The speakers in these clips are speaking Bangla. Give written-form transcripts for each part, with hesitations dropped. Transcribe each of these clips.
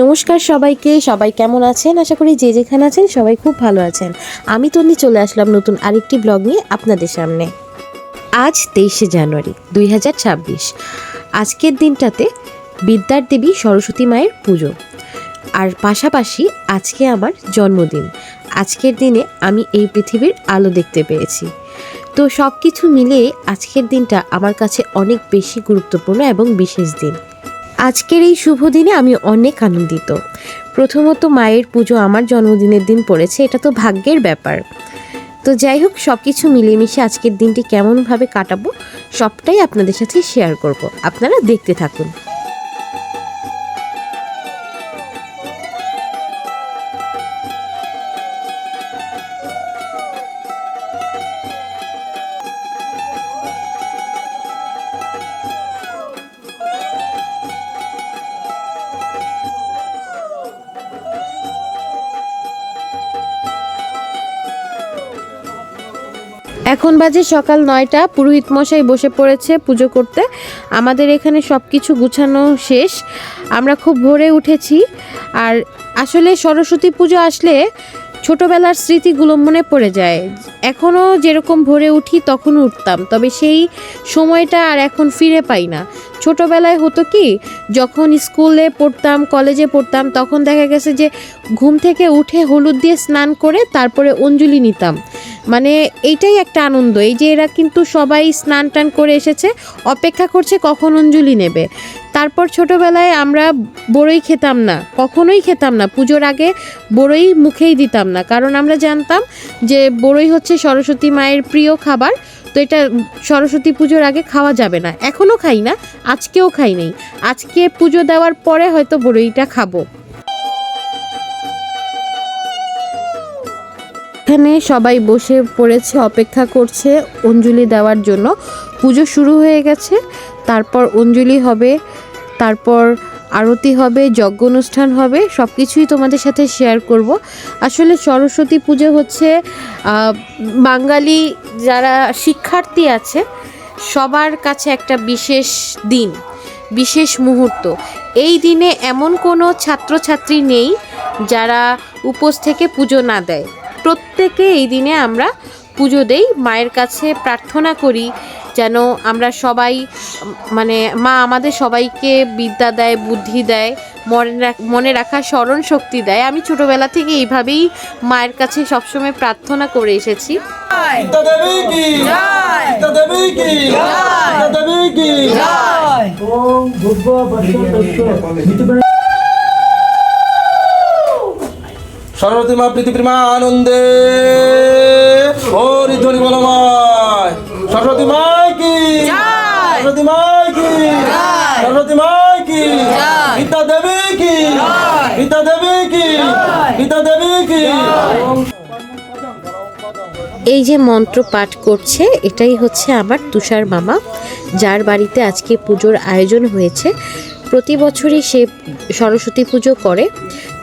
নমস্কার সবাইকে, সবাই কেমন আছেন? আশা করি যে যেখানে আছেন সবাই খুব ভালো আছেন। আমি তন্নি চলে আসলাম নতুন আরেকটি ব্লগ নিয়ে আপনাদের সামনে। আজ 23শে জানুয়ারি 2026। আজকের দিনটাতে বিদ্যার দেবী সরস্বতী মায়ের পুজো, আর পাশাপাশি আজকে আমার জন্মদিন। আজকের দিনে আমি এই পৃথিবীর আলো দেখতে পেয়েছি। তো সব কিছু মিলিয়ে আজকের দিনটা আমার কাছে অনেক বেশি গুরুত্বপূর্ণ এবং বিশেষ দিন। আজকের এই শুভ দিনে আমি অনেক আনন্দিত। প্রথমত মায়ের পুজো আমার জন্মদিনের দিন পড়েছে, এটা তো ভাগ্যের ব্যাপার। তো যাই হোক, সব কিছু মিলেমিশে আজকের দিনটি কেমনভাবে কাটাবো সবটাই আপনাদের সাথে শেয়ার করব। আপনারা দেখতে থাকুন। এখন বাজে সকাল 9টা। পুরোহিত মশাই বসে পড়েছে পুজো করতে। আমাদের এখানে সব কিছু গুছানো শেষ। আমরা খুব ভোরে উঠেছি। আর আসলে সরস্বতী পুজো আসলে ছোটোবেলার স্মৃতিগুলো মনে পড়ে যায়। এখনও যেরকম ভোরে উঠি তখনও উঠতাম, তবে সেই সময়টা আর এখন ফিরে পাই না। ছোটোবেলায় হতো কি, যখন স্কুলে পড়তাম, কলেজে পড়তাম, তখন দেখা গেছে যে ঘুম থেকে উঠে হলুদ দিয়ে স্নান করে তারপরে অঞ্জলি নিতাম। মানে এইটাই একটা আনন্দ। এই যে এরা কিন্তু সবাই স্নান টান করে এসেছে, অপেক্ষা করছে কখন অঞ্জলি নেবে। তারপর ছোটোবেলায় আমরা বড়ই খেতাম না, কখনোই খেতাম না। পুজোর আগে বড়ই মুখেই দিতাম না, কারণ আমরা জানতাম যে বড়ই হচ্ছে সরস্বতী মায়ের প্রিয় খাবার। তো এটা সরস্বতী পুজোর আগে খাওয়া যাবে না। এখনও খাই না, আজকেও খাই নাই। আজকে পুজো দেওয়ার পরে হয়তো বড়ইটা খাবো। এখানে সবাই বসে পড়েছে, অপেক্ষা করছে অঞ্জলি দেওয়ার জন্য। পুজো শুরু হয়ে গেছে, তারপর অঞ্জলি হবে, তারপর আরতি হবে, যজ্ঞ অনুষ্ঠান হবে। সব কিছুই তোমাদের সাথে শেয়ার করব। আসলে সরস্বতী পুজো হচ্ছে বাঙালি যারা শিক্ষার্থী আছে সবার কাছে একটা বিশেষ দিন, বিশেষ মুহূর্ত। এই দিনে এমন কোনো ছাত্রছাত্রী নেই যারা উপোস থেকে পুজো না দেয়। প্রত্যেকে এই দিনে আমরা পুজো দেই, মায়ের কাছে প্রার্থনা করি যেন আমরা সবাই, মানে মা আমাদের সবাইকে বিদ্যা দেয়, বুদ্ধি দেয়, মনে রাখার স্মরণ শক্তি দেয়। আমি ছোটোবেলা থেকে এইভাবেই মায়ের কাছে সবসময় প্রার্থনা করে এসেছি। সরস্বতী মা পৃথিবীর মা আনন্দে হরি ধ্বনি বলমায় সরস্বতী মাই কি, সরস্বতী মাই কি, সরস্বতী মাই কি, পিতা দেবী কি, পিতা দেবী কি, পিতা দেবী কি। এই যে মন্ত্র পাঠ করছে এটাই হচ্ছে আমার তুষার মামা, যার বাড়িতে আজকে পুজোর আয়োজন হয়েছে। প্রতি বছরই সে সরস্বতী পুজো করে।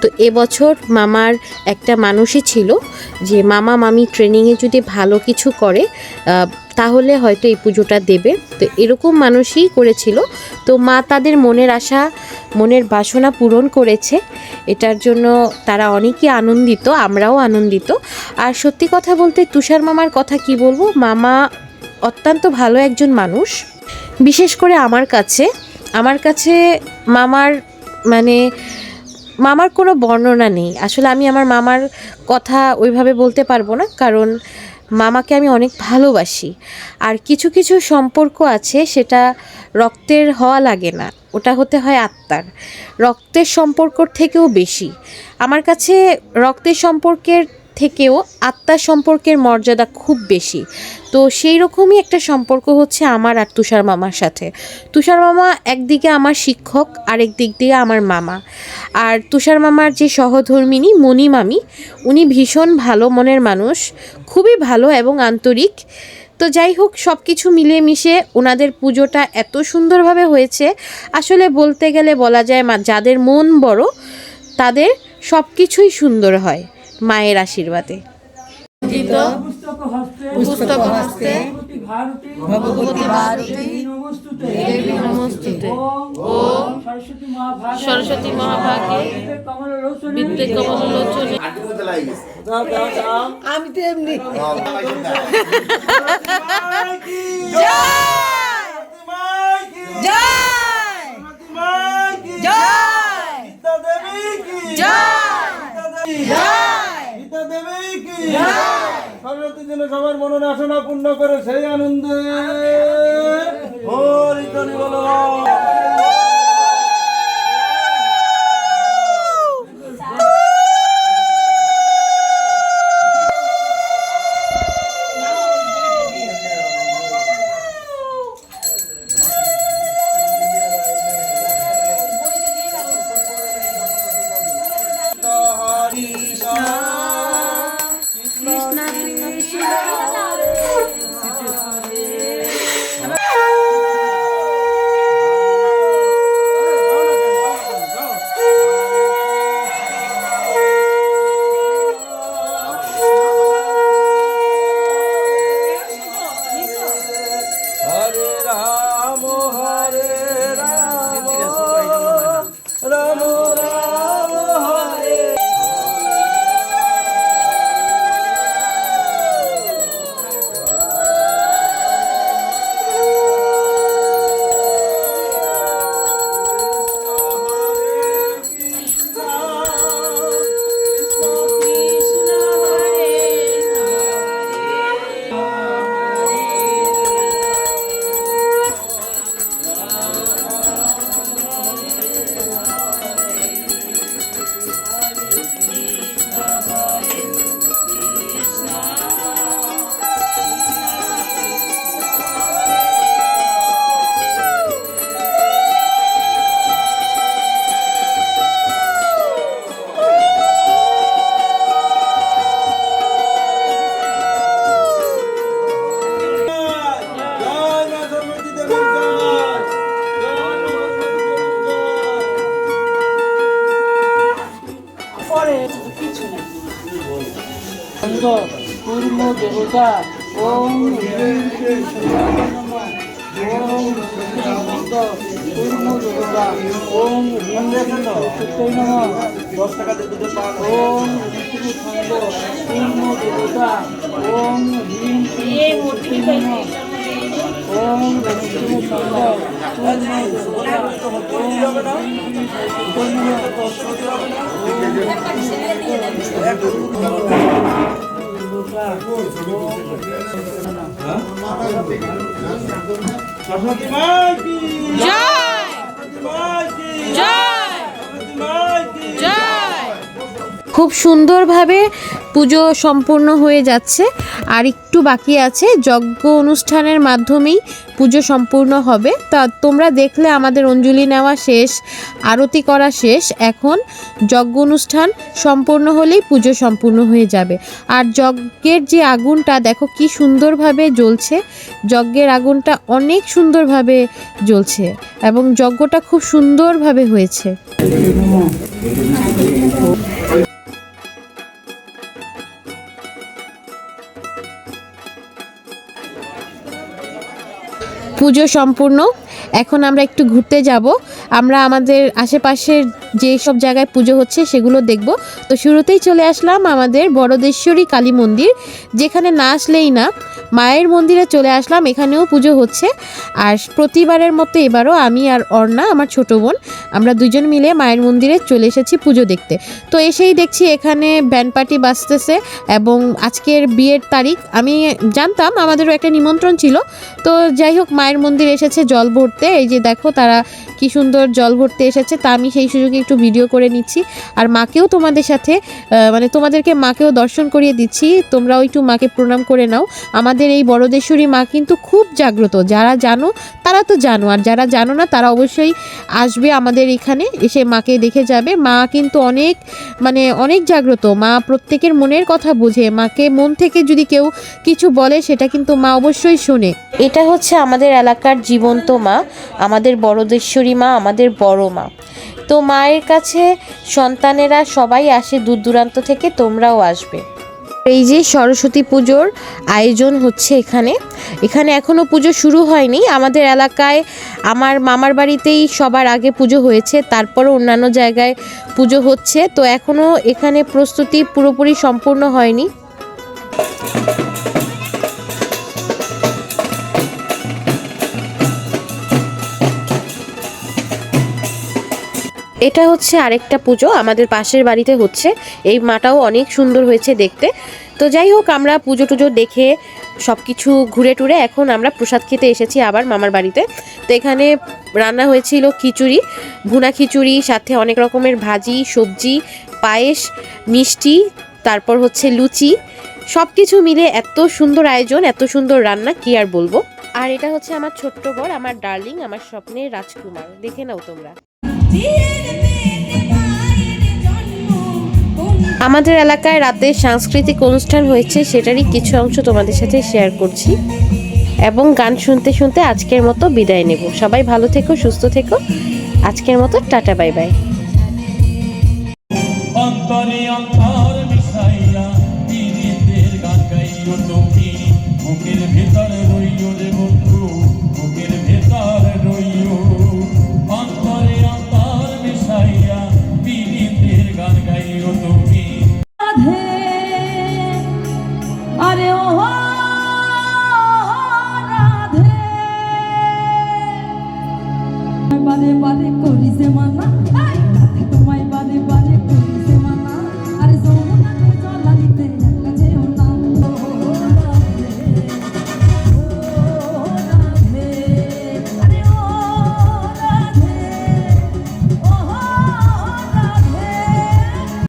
তো এবছর মামার একটা মানুষই ছিল যে মামা মামি ট্রেনিংয়ে যদি ভালো কিছু করে তাহলে হয়তো এই পুজোটা দেবে। তো এরকম মানুষই করেছিল। তো মা তাদের মনের আশা, মনের বাসনা পূরণ করেছে। এটার জন্য তারা অনেকই আনন্দিত, আমরাও আনন্দিত। আর সত্যি কথা বলতে তুষার মামার কথা কি বলবো, মামা অত্যন্ত ভালো একজন মানুষ। বিশেষ করে আমার কাছে মামার কোনো বর্ণনা নেই। আসলে আমি আমার মামার কথা ওইভাবে বলতে পারবো না, কারণ মামাকে আমি অনেক ভালোবাসি। আর কিছু কিছু সম্পর্ক আছে সেটা রক্তের হওয়া লাগে না, ওটা হতে হয় আত্মার। রক্তের সম্পর্কর থেকেও বেশি আমার কাছে রক্তের সম্পর্কের থেকেও আত্মার সম্পর্কের মর্যাদা খুব বেশি। তো সেই রকমই একটা সম্পর্ক হচ্ছে আমার আর তুষার মামার সাথে। তুষার মামা একদিকে আমার শিক্ষক, আরেক দিক দিয়ে আমার মামা। আর তুষার মামার যে সহধর্মিনী মণি মামি, উনি ভীষণ ভালো মনের মানুষ, খুবই ভালো এবং আন্তরিক। তো যাই হোক, সব কিছু মিলিয়ে মিশে ওনাদের পুজোটা এত সুন্দরভাবে হয়েছে। আসলে বলতে গেলে বলা যায় যাদের মন বড় তাদের সব কিছুই সুন্দর হয় মায়ের আশীর্বাদে। পুস্তক হস্তে भारती ভগবতী ভারতী देवी नमस्तुते দেবী নমস্তুতে ओम सरस्वती महाभागे সরস্বতী মহাভাগে विद्ये कमललोचने বিদ্যে কমলোচনে আমি তো এমনি সরস্বতী যেন সবার মননে আসনা পূর্ণ করে সেই আনন্দে হরি হরি বলো। হরে রাম রাম রাম হরে कूर्म देवता ओम कूर्म देवता ओम ओम कूर्म देवता ओम सरस्वती माँ की জয় सरस्वती माँ की জয় सरस्वती माँ की জয়। খুব সুন্দরভাবে পুজো সম্পূর্ণ হয়ে যাচ্ছে, আর একটু বাকি আছে। যজ্ঞ অনুষ্ঠানের মাধ্যমেই পুজো সম্পূর্ণ হবে। তা তোমরা দেখলে আমাদের অঞ্জলি নেওয়া শেষ, আরতি করা শেষ। এখন যজ্ঞ অনুষ্ঠান সম্পূর্ণ হলেই পুজো সম্পূর্ণ হয়ে যাবে। আর যজ্ঞের যে আগুনটা দেখো কি সুন্দরভাবে জ্বলছে, যজ্ঞের আগুনটা অনেক সুন্দরভাবে জ্বলছে এবং যজ্ঞটা খুব সুন্দরভাবে হয়েছে। পুজো সম্পূর্ণ। এখন আমরা একটু ঘুরতে যাব। আমরা আমাদের আশেপাশের যে সব জায়গায় পুজো হচ্ছে সেগুলো দেখব। তো শুরুতেই চলে আসলাম আমাদের বড়দেশ্বরী কালী মন্দির, যেখানে না আসলেই না। মায়ের মন্দিরে চলে আসলাম, এখানেও পুজো হচ্ছে। আর প্রতিবারের মতো এবারও আমি আর অর্ণা, আমার ছোট বোন, আমরা দুজন মিলে মায়ের মন্দিরে চলে এসেছি পুজো দেখতে। তো এসেই দেখছি এখানে ব্যান্ড পার্টি বাজতেছে এবং আজকের বিয়ের তারিখ। আমি জানতাম, আমাদেরও একটা নিমন্ত্রণ ছিল। তো যাই হোক, মায়ের মন্দিরে এসেছে জল ভরতে। এই যে দেখো তারা কি সুন্দর জল ভরতে এসেছে, তা আমি সেই সুযোগে একটু ভিডিও করে নিচ্ছি। আর মাকেও তোমাদের সাথে তোমাদেরকে মাকেও দর্শন করিয়ে দিচ্ছি। তোমরাও একটু মাকে প্রণাম করে নাও। আমাদের এই বড়দেশ্বরী মা কিন্তু খুব জাগ্রত। যারা জানো তারা তো জানো, আর যারা জানো না তারা অবশ্যই আসবে আমাদের এখানে, এসে মাকে দেখে যাবে। মা কিন্তু অনেক জাগ্রত। মা প্রত্যেকের মনের কথা বোঝে। মাকে মন থেকে যদি কেউ কিছু বলে সেটা কিন্তু মা অবশ্যই শোনে। এটা হচ্ছে আমাদের এলাকার জীবন্ত মা, আমাদের বড়দেশ্বরী মা, আমাদের বড় মা। তো মায়ের কাছে সন্তানেরা সবাই আসে দূর দূরান্ত থেকে, তোমরাও আসবে। এই যে সরস্বতী পুজোর আয়োজন হচ্ছে এখানে এখনো পুজো শুরু হয়নি। আমাদের এলাকায় আমার মামার বাড়িতেই সবার আগে পুজো হয়েছে, তারপরে অন্যান্য জায়গায় পুজো হচ্ছে। তো এখনো এখানে প্রস্তুতি পুরোপুরি সম্পূর্ণ হয়নি। এটা হচ্ছে আরেকটা পুজো আমাদের পাশের বাড়িতে হচ্ছে। এই মাটাও অনেক সুন্দর হয়েছে দেখতে। তো যাই হোক, আমরা পুজো টুজো দেখে সব কিছু ঘুরে টুরে এখন আমরা প্রসাদ খেতে এসেছি আবার মামার বাড়িতে। তো এখানে রান্না হয়েছিল খিচুড়ি, ভুনা খিচুড়ি, সাথে অনেক রকমের ভাজি, সবজি, পায়েস, মিষ্টি, তারপর হচ্ছে লুচি, সব কিছু মিলে এত সুন্দর আয়োজন, এত সুন্দর রান্না, কি আর বলবো। আর এটা হচ্ছে আমার ছোট্ট বর, আমার ডার্লিং, আমার স্বপ্নের রাজকুমার। দেখে নাও তোমরা। আমাদের এলাকায় রাতে সাংস্কৃতিক অনুষ্ঠান হয়েছে, সেটারই কিছু অংশ তোমাদের সাথে শেয়ার করছি এবং গান শুনতে শুনতে আজকের মতো বিদায় নেব। সবাই ভালো থেকো, সুস্থ থেকো। আজকের মতো টাটা, বাই বাই। অন্তরে অন্তর মিশাইয়া পীড়িতের গান গাইও তুমি, বুকের ভেতর রইও রে বন্ধু।